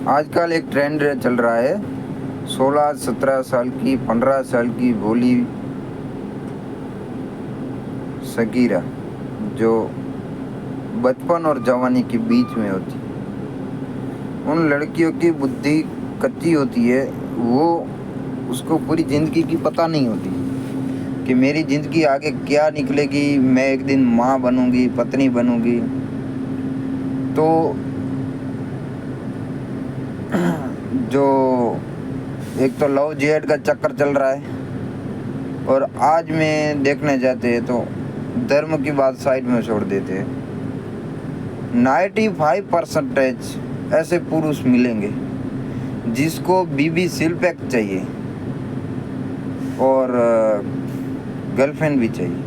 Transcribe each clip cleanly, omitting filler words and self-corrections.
आजकल एक ट्रेंड चल रहा है, 16-17 साल की, 15 साल की भोली सगीरा जो बचपन और जवानी के बीच में होती, उन लड़कियों की बुद्धि कच्ची होती है। वो उसको पूरी ज़िंदगी की पता नहीं होती कि मेरी ज़िंदगी आगे क्या निकलेगी, मैं एक दिन माँ बनूंगी, पत्नी बनूंगी। तो जो एक तो लव जिहाद का चक्कर चल रहा है, और आज में देखने जाते हैं तो धर्म की बात साइड में छोड़ देते हैं। 95% ऐसे पुरुष मिलेंगे जिसको बीबी सिल्पैक चाहिए और गर्लफ्रेंड भी चाहिए।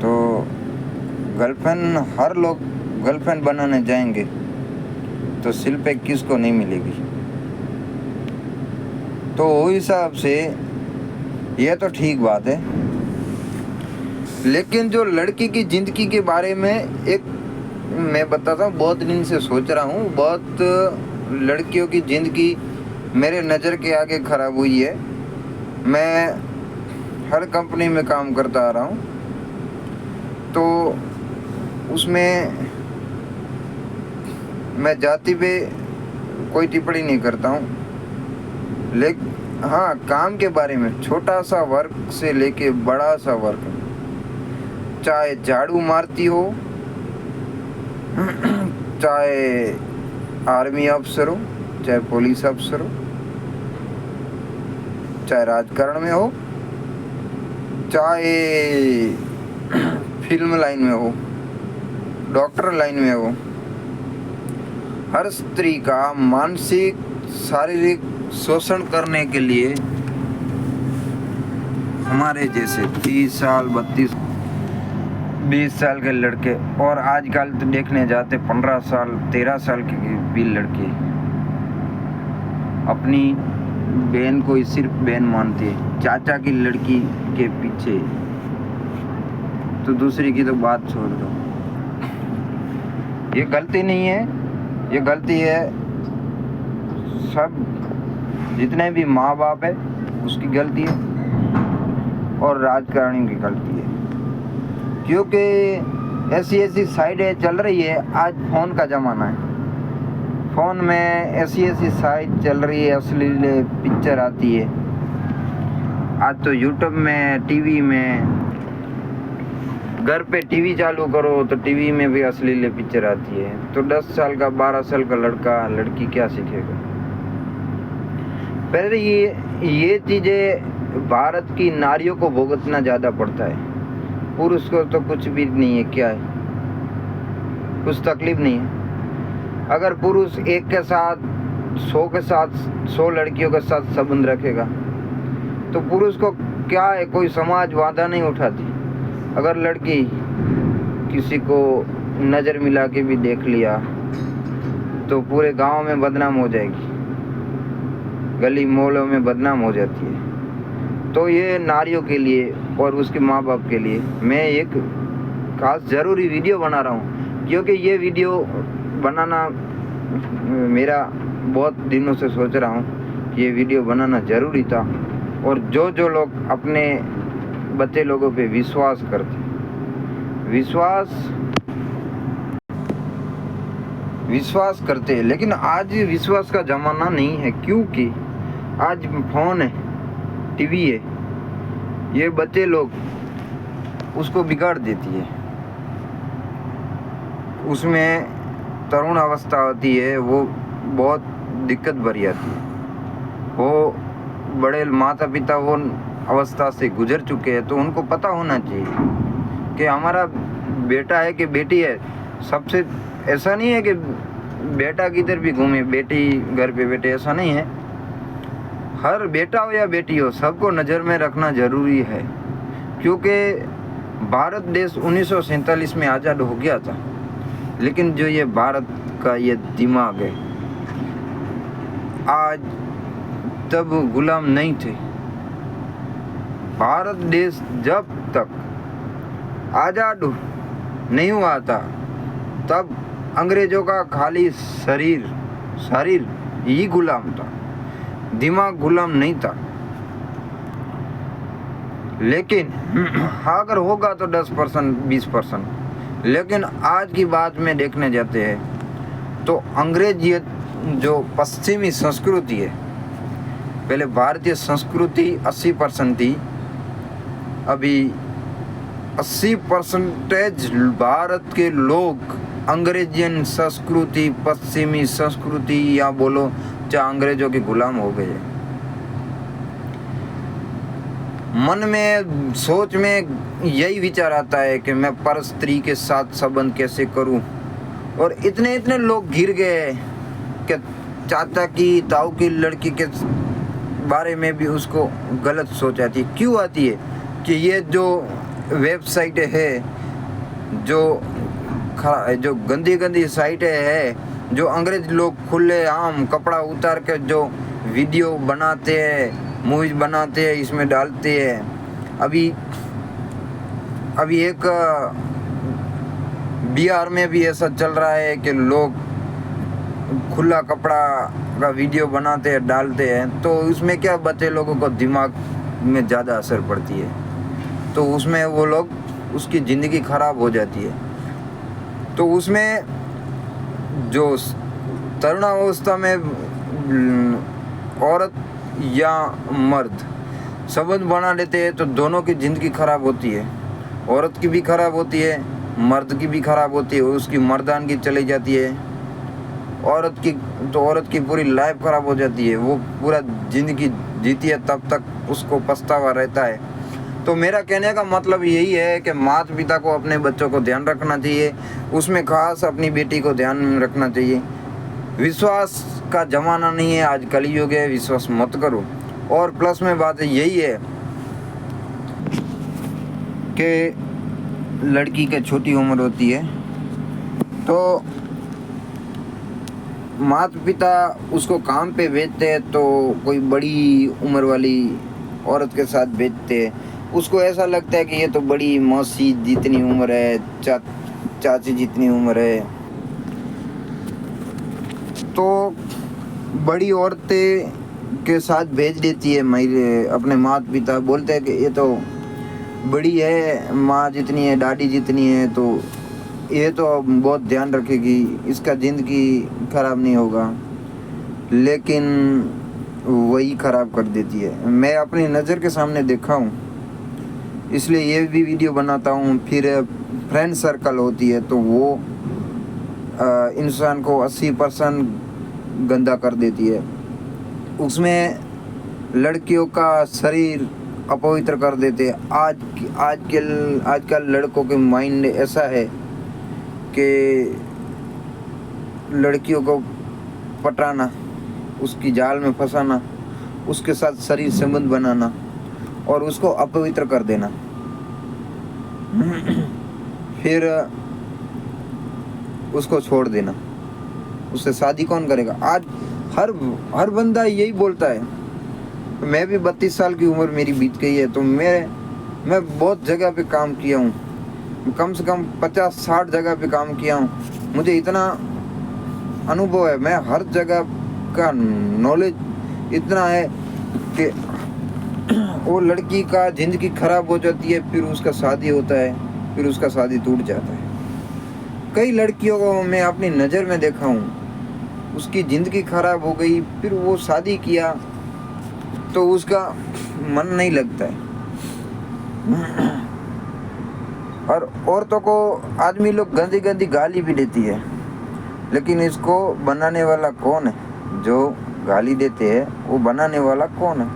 तो गर्लफ्रेंड हर लोग गर्लफ्रेंड बनाने जाएंगे तो सिल्पैक किसको नहीं मिलेगी। तो उस हिसाब से यह तो ठीक बात है, लेकिन जो लड़की की ज़िंदगी के बारे में एक मैं बताता हूँ, बहुत दिन से सोच रहा हूँ। बहुत लड़कियों की ज़िंदगी मेरे नज़र के आगे ख़राब हुई है। मैं हर कंपनी में काम करता आ रहा हूँ, तो उसमें मैं जाति पे कोई टिप्पणी नहीं करता हूँ, लेकिन हाँ, काम के बारे में छोटा सा वर्क से लेके बड़ा सा वर्क, चाहे झाड़ू मारती हो, चाहे आर्मी अफसर हो, चाहे पुलिस अफसर हो, चाहे राजकारण में हो, चाहे फिल्म लाइन में हो, डॉक्टर लाइन में हो, हर स्त्री का मानसिक शारीरिक शोषण करने के लिए हमारे जैसे 30 साल 20 साल के लड़के, और आजकल तो देखने जाते 15 साल 13 साल के भी लड़के अपनी बहन को ही सिर्फ बहन मानते हैं, चाचा की लड़की के पीछे। तो दूसरी की तो बात छोड़ दो। ये गलती नहीं है, ये गलती है सब जितने भी माँ बाप है उसकी गलती है, और राजकारणी की गलती है, क्योंकि ऐसी साइटें चल रही है। आज फ़ोन का ज़माना है, फ़ोन में ऐसी साइट चल रही है, अश्लील पिक्चर आती है। आज तो यूट्यूब में, टीवी में, घर पे टीवी चालू करो तो टीवी में भी अश्लील पिक्चर आती है। तो 10 साल का 12 साल का लड़का लड़की क्या सीखेगा। पहले ये चीज़ें भारत की नारियों को भुगतना ज़्यादा पड़ता है, पुरुष को तो कुछ भी नहीं है। क्या है, कुछ तकलीफ नहीं है। अगर पुरुष एक के साथ 100 लड़कियों के साथ संबंध रखेगा तो पुरुष को क्या है, कोई समाज वादा नहीं उठाती। अगर लड़की किसी को नज़र मिला के भी देख लिया तो पूरे गांव में बदनाम हो जाएगी, गली मोहल्लों में बदनाम हो जाती है। तो ये नारियों के लिए और उसके माँ बाप के लिए मैं एक खास ज़रूरी वीडियो बना रहा हूँ, क्योंकि ये वीडियो बनाना मेरा बहुत दिनों से सोच रहा हूँ कि ये वीडियो बनाना ज़रूरी था। और जो लोग अपने बच्चे लोगों पे विश्वास करते, विश्वास करते, लेकिन आज विश्वास का ज़माना नहीं है, क्योंकि आज फ़ोन है, टीवी है, ये बच्चे लोग उसको बिगाड़ देती है। उसमें तरुण अवस्था होती है, वो बहुत दिक्कत भरी आती है। वो बड़े माता पिता वो अवस्था से गुजर चुके हैं, तो उनको पता होना चाहिए कि हमारा बेटा है कि बेटी है। सबसे ऐसा नहीं है कि बेटा किधर भी घूमे, बेटी घर पे बैठे, ऐसा नहीं है। हर बेटा हो या बेटी हो, सबको नज़र में रखना ज़रूरी है, क्योंकि भारत देश 1947 में आज़ाद हो गया था, लेकिन जो ये भारत का ये दिमाग है, आज तब गुलाम नहीं थे। भारत देश जब तक आज़ाद नहीं हुआ था, तब अंग्रेज़ों का खाली शरीर शरीर ही गुलाम था, दिमाग गुलाम नहीं था। लेकिन अगर होगा तो 10% 20%। लेकिन आज की बात में देखने जाते हैं तो अंग्रेजियत जो पश्चिमी संस्कृति है, पहले भारतीय संस्कृति 80% थी, अभी 80% भारत के लोग अंग्रेजियन संस्कृति, पश्चिमी संस्कृति या बोलो चाहे अंग्रेजों के गुलाम हो गए। मन में सोच में यही विचार आता है कि मैं पर स्त्री के साथ संबंध कैसे करूं, और इतने इतने लोग घिर गए कि चाचा की ताऊ की लड़की के बारे में भी उसको गलत सोच आती है। क्यों आती है? कि ये जो वेबसाइट है, जो गंदी गंदी साइटें है, जो अंग्रेज लोग खुले आम कपड़ा उतार के जो वीडियो बनाते हैं, मूवीज बनाते हैं, इसमें डालते हैं। अभी एक बिहार में भी ऐसा चल रहा है कि लोग खुला कपड़ा का वीडियो बनाते हैं, डालते हैं। तो उसमें क्या बच्चे लोगों को दिमाग में ज़्यादा असर पड़ती है, तो उसमें वो लोग उसकी ज़िंदगी खराब हो जाती है। तो उसमें जो तरुणावस्था में औरत या मर्द संबंध बना लेते हैं तो दोनों की ज़िंदगी खराब होती है। औरत की भी खराब होती है, मर्द की भी खराब होती है, उसकी मर्दानगी चली जाती है। औरत की पूरी लाइफ खराब हो जाती है, वो पूरा ज़िंदगी जीती है तब तक उसको पछतावा रहता है। तो मेरा कहने का मतलब यही है कि माता पिता को अपने बच्चों को ध्यान रखना चाहिए, उसमें खास अपनी बेटी को ध्यान रखना चाहिए। विश्वास का ज़माना नहीं है, आज कलयुग है, विश्वास मत करो। और प्लस में बात यही है कि लड़की के छोटी उम्र होती है तो माता पिता उसको काम पे भेजते हैं, तो कोई बड़ी उम्र वाली औरत के साथ भेजते हैं। उसको ऐसा लगता है कि ये तो बड़ी मौसी जितनी उम्र है, चाची जितनी उम्र है। तो बड़ी औरतें के साथ भेज देती है मेरे अपने माता पिता, बोलते हैं कि ये तो बड़ी है, माँ जितनी है, दादी जितनी है, तो ये तो बहुत ध्यान रखेगी, इसका ज़िंदगी खराब नहीं होगा। लेकिन वही खराब कर देती है। मैं अपनी नज़र के सामने देखा हूँ, इसलिए ये भी वीडियो बनाता हूँ। फिर फ्रेंड सर्कल होती है तो वो इंसान को 80% गंदा कर देती है। उसमें लड़कियों का शरीर अपवित्र कर देते हैं। आजकल लड़कों के माइंड ऐसा है कि लड़कियों को पटाना, उसकी जाल में फंसाना, उसके साथ शरीर संबंध बनाना और उसको अपवित्र कर देना। फिर उसको छोड़ देना। उससे शादी कौन करेगा? आज हर बंदा यही बोलता है। मैं भी 32 साल की उम्र मेरी बीत गई है, तो मैं बहुत जगह पे काम किया हूँ, कम से कम 50-60 जगह पे काम किया हूँ। मुझे इतना अनुभव है, मैं हर जगह का नॉलेज इतना है कि वो लड़की का ज़िंदगी खराब हो जाती है, फिर उसका शादी होता है, फिर उसका शादी टूट जाता है। कई लड़कियों को मैं अपनी नज़र में देखा हूँ, उसकी ज़िंदगी खराब हो गई, फिर वो शादी किया तो उसका मन नहीं लगता है। और औरतों को आदमी लोग गंदी गंदी गाली भी देती है, लेकिन इसको बनाने वाला कौन है? जो गाली देते हैं वो बनाने वाला कौन है?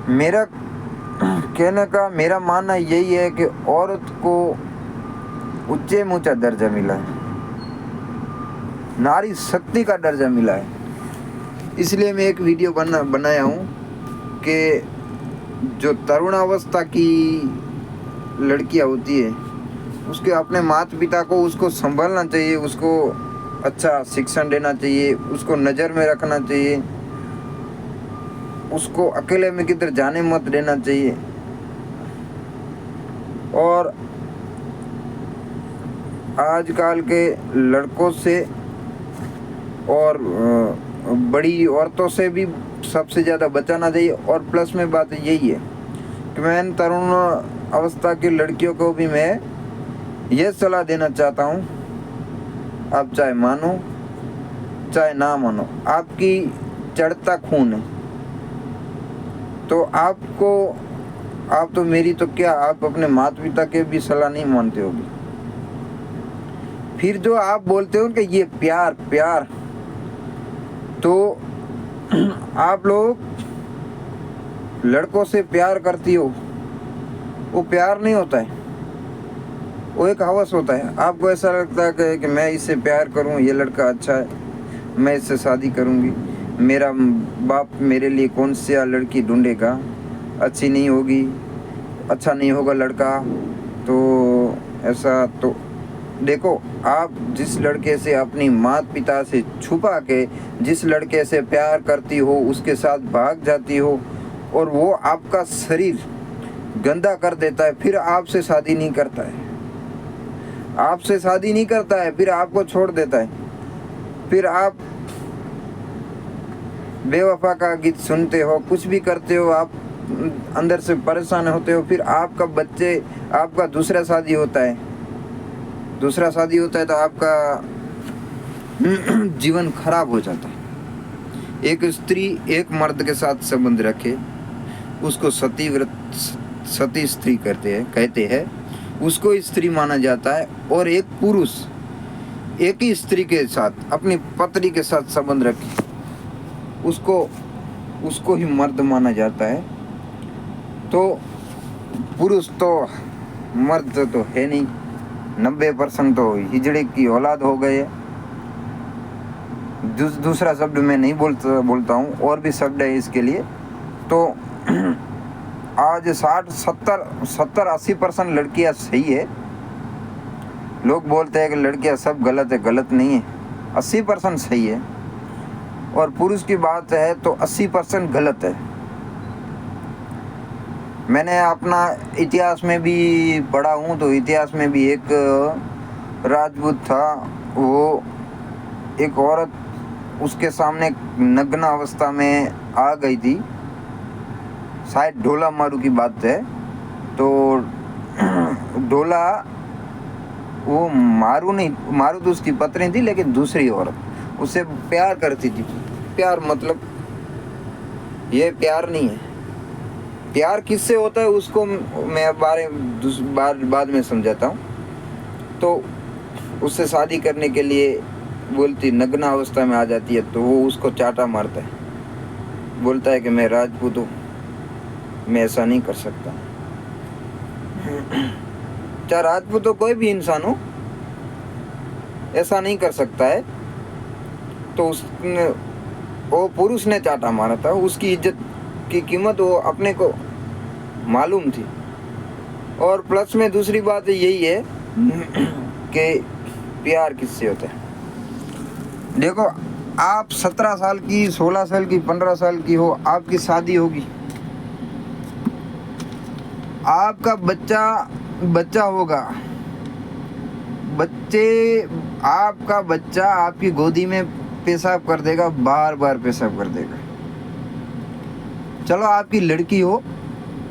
मेरा कहने का मेरा मानना यही है कि औरत को ऊंचे में ऊंचा दर्जा मिला है, नारी शक्ति का दर्जा मिला है। इसलिए मैं एक वीडियो बनाया हूँ कि जो तरुणावस्था की लड़कियाँ होती है, उसके अपने माता पिता को उसको संभालना चाहिए, उसको अच्छा शिक्षण देना चाहिए, उसको नज़र में रखना चाहिए, उसको अकेले में किधर जाने मत देना चाहिए। और आजकल के लड़कों से और बड़ी औरतों से भी सबसे ज़्यादा बचाना चाहिए। और प्लस में बात यही है कि मैं तरुण अवस्था की लड़कियों को भी मैं ये सलाह देना चाहता हूँ, आप चाहे मानो चाहे ना मानो, आपकी चढ़ता खून है, तो आप तो मेरी तो क्या, आप अपने माता पिता के भी सलाह नहीं मानते होगी। फिर जो आप बोलते हो कि ये प्यार प्यार, तो आप लोग लड़कों से प्यार करती हो, वो प्यार नहीं होता है, वो एक हवस होता है। आपको ऐसा लगता है कि मैं इससे प्यार करूं, ये लड़का अच्छा है, मैं इससे शादी करूंगी, मेरा बाप मेरे लिए कौन सी लड़की ढूंढेगा, अच्छी नहीं होगी, अच्छा नहीं होगा लड़का, तो ऐसा। तो देखो, आप जिस लड़के से अपनी माता पिता से छुपा के जिस लड़के से प्यार करती हो, उसके साथ भाग जाती हो और वो आपका शरीर गंदा कर देता है, फिर आपसे शादी नहीं करता है, आपसे शादी नहीं करता है, फिर आपको छोड़ देता है, फिर आप बेवफा का गीत सुनते हो, कुछ भी करते हो, आप अंदर से परेशान होते हो, फिर आपका दूसरा शादी होता है, तो आपका जीवन खराब हो जाता है। एक स्त्री एक मर्द के साथ संबंध रखे, उसको सती स्त्री कहते हैं, उसको स्त्री माना जाता है। और एक पुरुष एक ही स्त्री के साथ, अपनी पत्नी के साथ संबंध रखे, उसको ही मर्द माना जाता है। तो पुरुष तो मर्द तो है नहीं, 90% तो हिजड़े की औलाद हो गए। दूसरा शब्द मैं नहीं बोलता हूँ, और भी शब्द है इसके लिए। तो आज 60-70-80% लड़कियाँ सही है। लोग बोलते हैं कि लड़कियाँ सब गलत है, गलत नहीं है, 80% सही है। और पुरुष की बात है तो 80% गलत है। मैंने अपना इतिहास में भी पढ़ा हूँ, तो इतिहास में भी एक राजपूत था, वो एक औरत उसके सामने नग्न अवस्था में आ गई थी, शायद ढोला मारू की बात है। तो ढोला, वो मारू तो उसकी पत्नी थी, लेकिन दूसरी औरत उससे प्यार करती थी। प्यार मतलब ये प्यार नहीं है। प्यार किससे होता है उसको मैं बाद में समझाता हूँ। तो उससे शादी करने के लिए बोलती, नग्न अवस्था में आ जाती है, तो वो उसको चाटा मारता है, बोलता है कि मैं राजपूत हूँ, मैं ऐसा नहीं कर सकता। चाहे राजपूत हो, कोई भी इंसान हो, ऐसा नहीं कर सकता है। तो वो पुरुष ने चाटा मारा था, उसकी इज्जत की कीमत वो अपने को मालूम थी। और प्लस में दूसरी बात यही है कि प्यार किससे होता है। देखो, आप 17 साल की, 16 साल की, 15 साल की हो, आपकी शादी होगी, आपका बच्चा होगा, आपका बच्चा आपकी गोदी में पेशाब कर देगा, बार बार पेशाब कर देगा। चलो, आपकी लड़की हो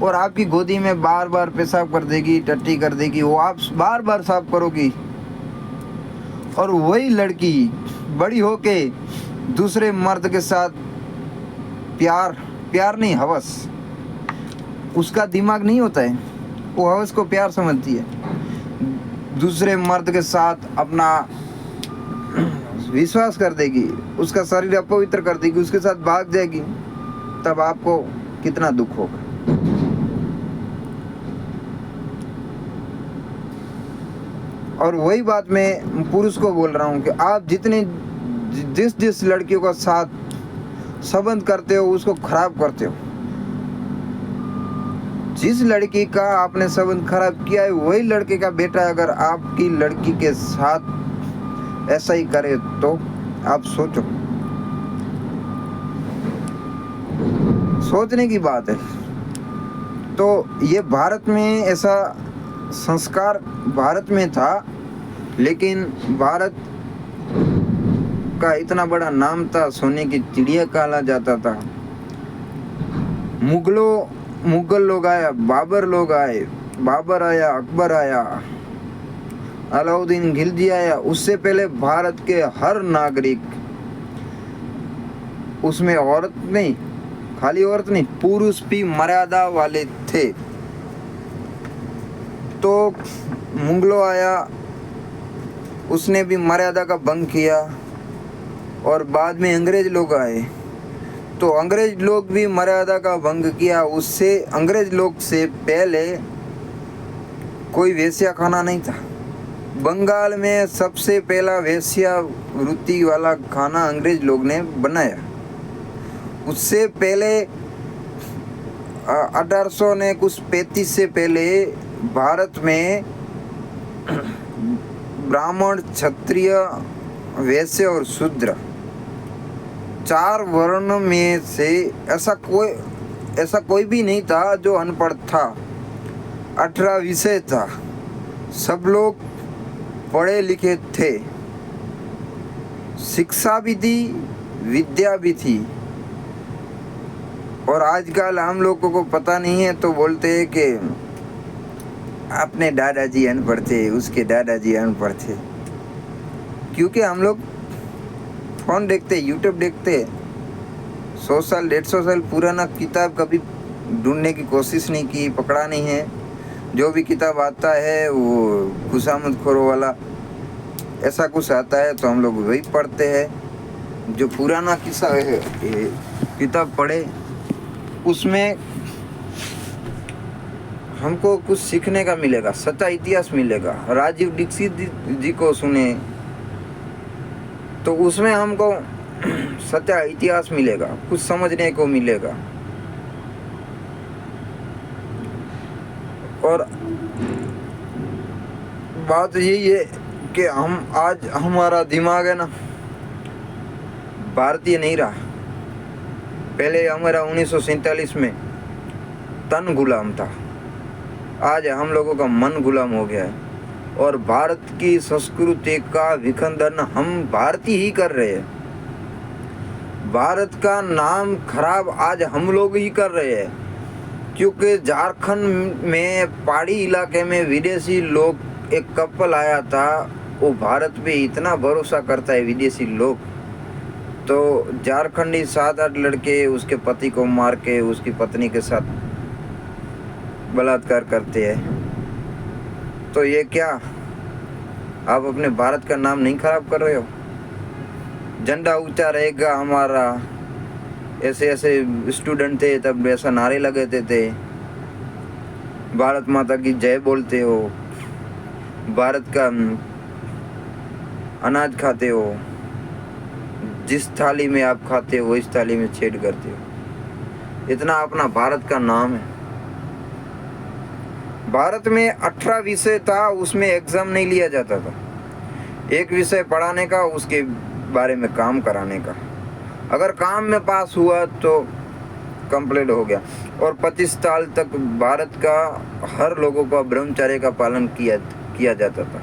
और आपकी गोदी में बार बार पेशाब कर देगी, टट्टी कर देगी, वो आप बार बार साफ करोगी। और वही लड़की बड़ी होके दूसरे मर्द के साथ प्यार नहीं, हवस, उसका दिमाग नहीं होता है, वो हवस को प्यार समझती है। दूसरे मर्द के साथ अपना विश्वास कर देगी, उसका शरीर अपवित्र कर देगी, उसके साथ भाग जाएगी, तब आपको कितना दुख होगा। और वही बात मैं पुरुष को बोल रहा हूँ कि आप जिस लड़कियों का साथ संबंध करते हो, उसको खराब करते हो। जिस लड़की का आपने संबंध खराब किया है, वही लड़के का बेटा अगर आपकी लड़की के साथ ऐसा ही करे, तो आप सोचने की बात है। तो ये भारत में ऐसा संस्कार भारत में था, लेकिन भारत का इतना बड़ा नाम था, सोने की चिड़िया कहा जाता था। मुगल लोग आया, बाबर आया, अकबर आया, अलाउद्दीन खिलजी आया। उससे पहले भारत के हर नागरिक, उसमें औरत नहीं, खाली औरत नहीं, पुरुष भी मर्यादा वाले थे। तो मुगलों आया, उसने भी मर्यादा का भंग किया। और बाद में अंग्रेज लोग आए, तो अंग्रेज लोग भी मर्यादा का भंग किया। उससे अंग्रेज लोग से पहले कोई वेश्या खाना नहीं था। बंगाल में सबसे पहला वेश्या वृत्ति वाला खाना अंग्रेज लोग ने बनाया। उससे पहले 1800 ने कुछ 35 से पहले भारत में ब्राह्मण, क्षत्रिय, वैश्य और शूद्र, 4 वर्ण में से ऐसा कोई भी नहीं था जो अनपढ़ था। 18 विषय था, सब लोग पढ़े लिखे थे, शिक्षा भी थी, विद्या भी थी। और आजकल हम लोगों को पता नहीं है तो बोलते हैं कि अपने दादाजी अनपढ़ थे, उसके दादाजी अनपढ़ थे। क्योंकि हम लोग फोन देखते, यूट्यूब देखते, 100 साल 150 साल पुराना किताब कभी ढूंढने की कोशिश नहीं की, पकड़ा नहीं है। जो भी किताब आता है वो खुशामदखोरों वाला ऐसा कुछ आता है तो हम लोग वही पढ़ते हैं। जो पुराना किस्सा है किताब पढ़े, उसमें हमको कुछ सीखने का मिलेगा, सच्चा इतिहास मिलेगा। राजीव दीक्षित जी को सुने तो उसमें हमको सच्चा इतिहास मिलेगा, कुछ समझने को मिलेगा। और बात यही है कि हम आज हमारा दिमाग है ना भारतीय नहीं रहा। पहले हमारा 1947 में तन गुलाम था, आज हम लोगों का मन गुलाम हो गया है। और भारत की संस्कृति का विखंडन हम भारतीय ही कर रहे हैं। भारत का नाम खराब आज हम लोग ही कर रहे हैं। क्योंकि झारखंड में पहाड़ी इलाके में विदेशी लोग, एक कपल आया था, वो भारत पे इतना भरोसा करता है विदेशी लोग, तो झारखंडी 7-8 लड़के उसके पति को मार के उसकी पत्नी के साथ बलात्कार करते हैं। तो ये क्या आप अपने भारत का नाम नहीं खराब कर रहे हो? झंडा ऊंचा रहेगा हमारा, ऐसे स्टूडेंट थे तब ऐसा नारे लगाते थे, भारत माता की जय बोलते हो, भारत का अनाज खाते हो, जिस थाली में आप खाते हो इस थाली में छेद करते हो। इतना अपना भारत का नाम है। भारत में 18 विषय था, उसमें एग्जाम नहीं लिया जाता था। एक विषय पढ़ाने का, उसके बारे में काम कराने का। अगर काम में पास हुआ तो कंप्लीट हो गया। और 25 साल तक भारत का हर लोगों का ब्रह्मचर्य का पालन किया जाता था।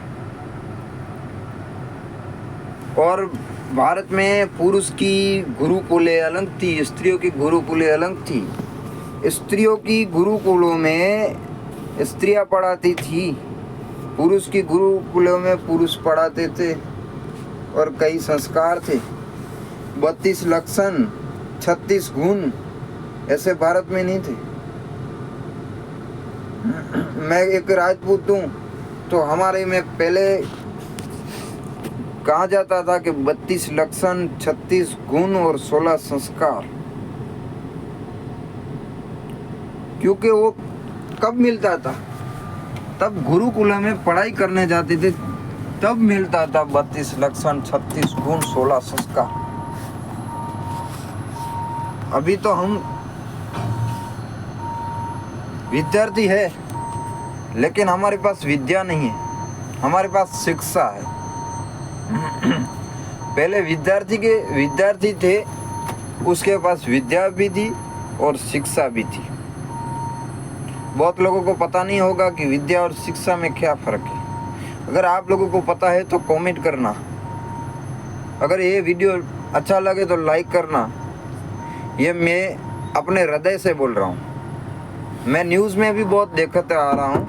और भारत में पुरुष की गुरुकुलें अलग थी, स्त्रियों की गुरुकुलें अलग थी। स्त्रियों की गुरुकुलों में स्त्रियां पढ़ाती थी, पुरुष की गुरुकुलों में पुरुष पढ़ाते थे। और कई संस्कार थे, 32 लक्षण, 36 गुण ऐसे भारत में नहीं थे। मैं एक राजपूत हूँ तो हमारे में पहले कहा जाता था कि 32 लक्षण, 36 गुण और 16 संस्कार। क्योंकि वो कब मिलता था? तब गुरुकुल में पढ़ाई करने जाते थे, तब मिलता था 32 लक्षण, 36 गुण, 16 संस्कार। अभी तो हम विद्यार्थी है, लेकिन हमारे पास विद्या नहीं है, हमारे पास शिक्षा है। पहले विद्यार्थी थे, उसके पास विद्या भी थी और शिक्षा भी थी। बहुत लोगों को पता नहीं होगा कि विद्या और शिक्षा में क्या फर्क है। अगर आप लोगों को पता है तो कमेंट करना। अगर ये वीडियो अच्छा लगे तो लाइक करना। ये मैं अपने हृदय से बोल रहा हूँ। मैं न्यूज़ में भी बहुत देखते आ रहा हूँ,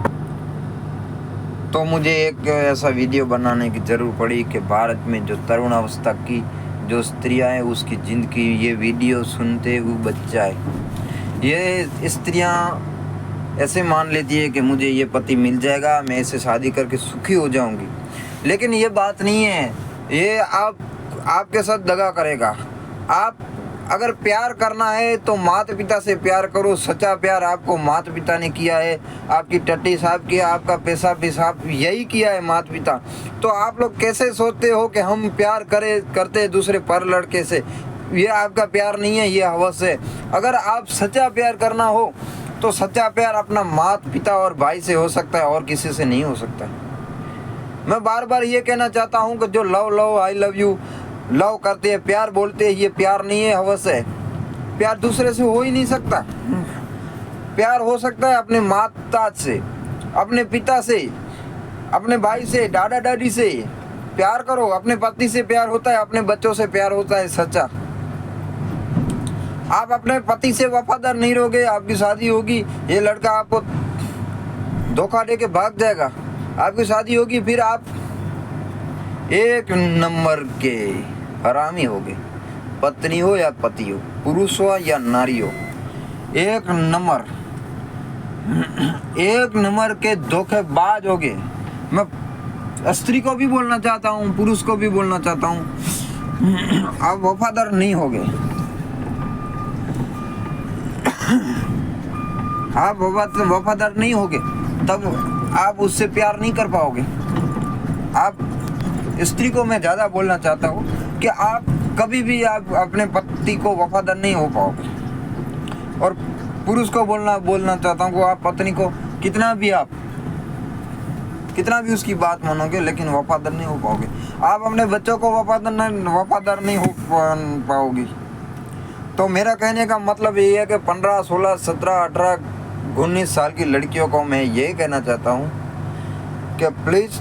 तो मुझे एक ऐसा वीडियो बनाने की ज़रूर पड़ी कि भारत में जो तरुण अवस्था की जो स्त्रियां हैं उसकी ज़िंदगी ये वीडियो सुनते हुए बच जाए। ये स्त्रियां ऐसे मान लेती है कि मुझे ये पति मिल जाएगा, मैं इसे शादी करके सुखी हो जाऊंगी, लेकिन ये बात नहीं है। ये आपके साथ दगा करेगा। आप अगर प्यार करना है तो माता पिता से प्यार करो। सच्चा प्यार आपको माता पिता ने किया है, आपकी टट्टी साफ किया, आपका पैसा पेशाब यही किया है माता पिता। तो आप लोग कैसे सोचते हो कि हम प्यार करते दूसरे पर लड़के से? ये आपका प्यार नहीं है, ये हवस है। अगर आप सच्चा प्यार करना हो तो सच्चा प्यार अपना माता पिता और भाई से हो सकता है, और किसी से नहीं हो सकता। मैं बार बार ये कहना चाहता हूँ कि जो love I love you love करते हैं, प्यार बोलते हैं, ये प्यार नहीं है, हवस है। प्यार दूसरे से हो ही नहीं सकता। प्यार हो सकता है अपने माता से, अपने पिता से, अपने भाई से, दादा दादी से। प्यार करो। अपने पति से प्यार होता है, अपने बच्चों से प्यार होता है सच्चा। आप अपने पति से वफादार नहीं रहोगे, आपकी शादी होगी, ये लड़का आपको धोखा दे के भाग जाएगा। आपकी शादी होगी, फिर आप एक नंबर के हरामी होगे। पत्नी हो या पति हो, पुरुष हो या नारी हो, एक नंबर के धोखेबाज होगे। मैं स्त्री को भी बोलना चाहता हूँ, पुरुष को भी बोलना चाहता हूँ, आप वफादार नहीं होगे। आप वफादार नहीं होगे तब आप उससे प्यार नहीं कर पाओगे। आप स्त्री को मैं ज़्यादा बोलना चाहता हूँ कि आप कभी भी आप अपने पति को वफादार नहीं हो पाओगे। और पुरुष को बोलना चाहता हूँ कि आप पत्नी को कितना भी उसकी बात मानोगे, लेकिन वफादार नहीं हो पाओगे। आप अपने बच्चों को वफादार नहीं हो पाओगी। तो मेरा कहने का मतलब ये है कि 15, 16, 17, 18, 19 साल की लड़कियों को मैं ये कहना चाहता हूँ कि प्लीज़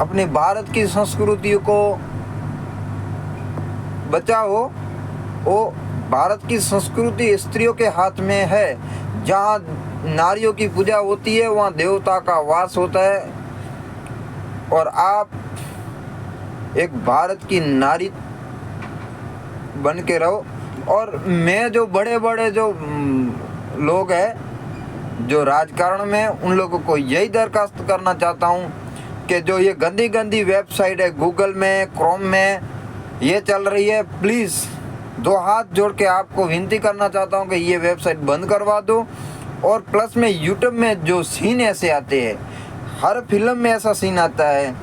अपने भारत की संस्कृति को बचाओ। वो भारत की संस्कृति स्त्रियों के हाथ में है। जहाँ नारियों की पूजा होती है वहाँ देवता का वास होता है। और आप एक भारत की नारी बन के रहो। और मैं जो बड़े जो लोग हैं जो राजकारण में, उन लोगों को यही दरखास्त करना चाहता हूँ कि जो ये गंदी वेबसाइट है गूगल में, क्रोम में ये चल रही है, प्लीज़ 2 हाथ जोड़ के आपको विनती करना चाहता हूँ कि ये वेबसाइट बंद करवा दो। और प्लस में यूट्यूब में जो सीन ऐसे आते हैं, हर फिल्म में ऐसा सीन आता है,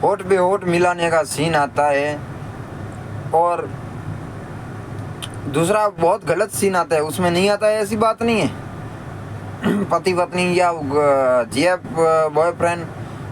होठ पे होठ मिलाने का सीन आता है, और दूसरा बहुत गलत सीन आता है, उसमें नहीं आता है, ऐसी बात नहीं है। पति पत्नी या जीएफ बॉयफ्रेंड,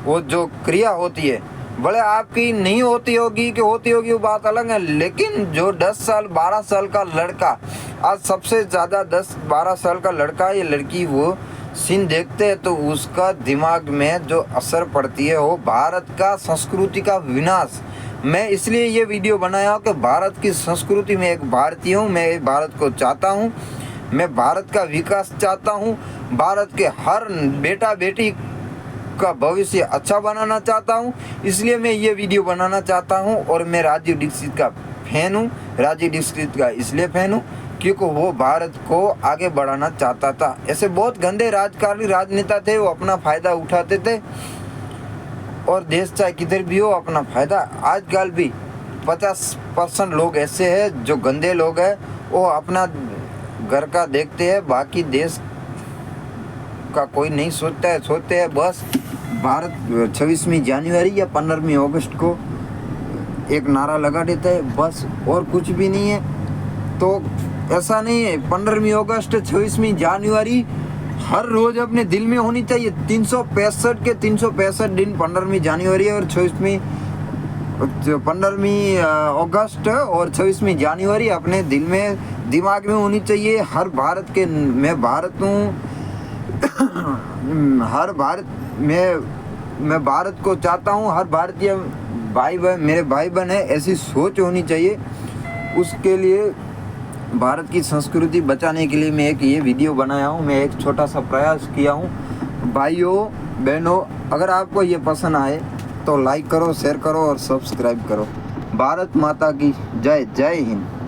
वो जो क्रिया होती है, भले आपकी नहीं होती होगी कि होती होगी वो बात अलग है, लेकिन जो 10 साल 12 साल का लड़का, आज सबसे ज़्यादा 10-12 साल का लड़का या लड़की वो सीन देखते हैं तो उसका दिमाग में जो असर पड़ती है वो भारत का संस्कृति का विनाश। मैं इसलिए ये वीडियो बनाया कि भारत की संस्कृति में एक भारतीय हूँ, मैं भारत को चाहता हूँ, मैं भारत का विकास चाहता हूँ, भारत के हर बेटा बेटी का भविष्य अच्छा बनाना चाहता हूँ, इसलिए मैं ये वीडियो बनाना चाहता हूँ। और मैं राजीव दीक्षित का फैन हूँ। राजीव दीक्षित का इसलिए फैन हूँ क्योंकि वो भारत को आगे बढ़ाना चाहता था। ऐसे बहुत गंदे राजकारणी राजनेता थे, वो अपना फ़ायदा उठाते थे, और देश चाहे किधर भी हो अपना फ़ायदा। आजकल भी 50% लोग ऐसे हैं जो गंदे लोग हैं, वो अपना घर का देखते हैं, बाकी देश का कोई नहीं सोचता है। सोचते हैं बस भारत 26वीं जनवरी या 15वीं अगस्त को एक नारा लगा देता है, बस, और कुछ भी नहीं है। तो ऐसा नहीं है। 15वीं अगस्त, 26वीं जनवरी हर रोज़ अपने दिल में होनी चाहिए। 365 के 365 दिन 15वीं जनवरी और 15वीं अगस्त और 26वीं जनवरी अपने दिल में, दिमाग में होनी चाहिए। हर भारत के, मैं भारत हूँ, हर भारत, मैं भारत को चाहता हूँ, हर भारतीय मेरे भाई बहन है, ऐसी सोच होनी चाहिए। उसके लिए भारत की संस्कृति बचाने के लिए मैं एक ये वीडियो बनाया हूँ, मैं एक छोटा सा प्रयास किया हूँ। भाइयों बहनों, अगर आपको ये पसंद आए तो लाइक करो, शेयर करो और सब्सक्राइब करो। भारत माता की जय। जय हिंद।